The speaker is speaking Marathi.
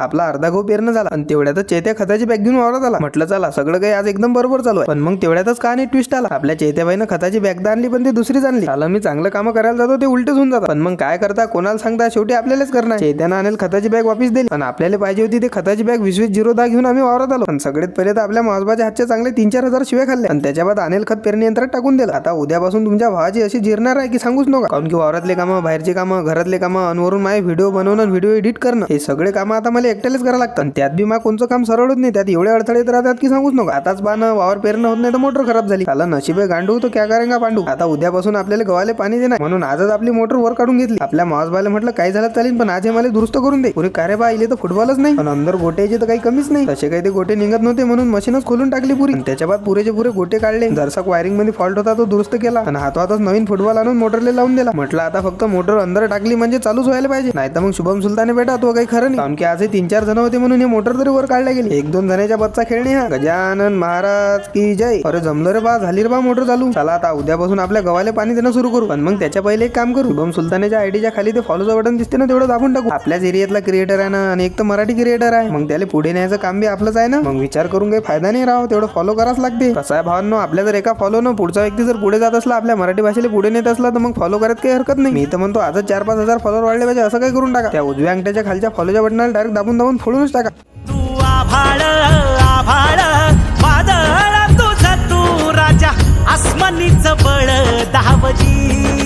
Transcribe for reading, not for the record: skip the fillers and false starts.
आपला अर्धा गहू पेरणं झाला आणि तेवढ्यातच चेत्या खताची बॅग घेऊन वावरात आला. म्हटलं चला सगळं काही आज एकदम बरोबर चालू आहे. पण मग तेवढ्यातच का नाही ट्विस्ट आला. आपल्या चेत्याबाईनं खताची बॅग आणली पण ते दुसरीच आणली. आला मी चांगलं काम करायला जातो ते उलटच होऊन जातं. पण मग काय करता, कोणाला सांगता, शेवटी आपल्यालाच करणार. चेत्यानं आणेल खताची बॅग वापस दिली आणि आपल्याला पाहिजे होती ते खताची बॅग 20-20-10 घेऊन आम्ही वावरात आलो. पण सगळ्यात पहिले तर आपल्या मावसबाच्या हातचे चांगले 3-4 हजार शिव्या खाल्ले आणि त्याच्या बाद आणेल खत पेरणी यंत्रात टाकून दिलं. आता उद्यापासून तुमच्या भावाची अशी जिरणार आहे की सांगूच नका. कारण की वावरातले कामं, बाहेरचे कामं, घरातले कामं, अनवरून माझे व्हिडिओ बनवणं, व्हिडिओ एडिट करणं, हे सगळे कामं आता मला एकट्यालाच करावं लागतं. त्यात बी मग कोणचं काम सरळ होत नाही. त्यात एवढे अडथळे येत राहतात की सांगूच नका. आताच बानं वावर पेरणं होत नाही तर मोटर खराब झाली. त्याला नशिबे गांडू तो क्या करेंगा पांडू. आता उद्यापासून आपल्याला गव्हाले पाणी देणार म्हणून आजच आपली मोटर वर काढून घेतली. आपल्या मावसबाला म्हटलं काय झालं चालेल पण आज हे मला दुरुस्त करून दे. पुरे कारे बा इले तर फुटबॉलच नाही पण अंदर गोट्याचे तर काही कमीच नाही. तसे काही ते गोटे निघत नव्हते म्हणून मशीनच खोलून टाकली पुरी. त्याच्या बाद पुरेचे पुरे गोटे काढले. जरसा वायरिंग मध्ये फॉल्ट होता तो दुरुस्त केला आणि हातवातच नवीन फुटबॉल आणून मोटरला लावून दिला. म्हटलं आता फक्त मोटर अंदर टाकली म्हणजे चालूच व्हायला पाहिजे. नाही तर मग शुभम सुलताने बेटा तो काही खरं नाही. कारण की आज 3-4 जण होते म्हणून हे मोटर तरी वर काढल्या गेली. 1-2 जणांच्या बच्चा खेळणे हा. गजानन महाराज की जय. अरे जमलं रे बा, झाली रे बा मोटर चालू. चला आता उद्यापासून आपल्या गव्हाले पाणी देणं सुरू करू. पण मग त्याच्या पहिले एक काम करू. शुभम सुलतानेच्या आयडीच्या खाली ते फॉलोचं बटन दिसते ना तेवढं दाबून टाकू. आपल्याच एरियातला क्रिएटर आहे ना आणि एक तर मराठी क्रिएटर आहे. मग त्याला पुढे न्यायचं काम बी आपलंच आहे ना. मग विचार करून काही फायदा नाही राव, तेवढं फॉलो करावंच लागते. कसं आहे भावांनो, आपल्या जर एका फॉलो न पुढचा व्यक्ती जर पुढे जात असला, आपल्या मराठी भाषेला पुढे नेत असला तर मग फॉलो करत काही हरकत नाही. मी तर म्हणतो आजच 4-5 हजार फॉलोअर वाढले पाहिजे असं काही करून टाका. त्या उजव्या अंगठ्याच्या खालच्या फॉलोच्या बटनाला डायरेक्ट दाबून फोडूनच टाका. तू आभाळ आभाळ वादळ तुझ तू राजा आसमानीच बळ दहावजी.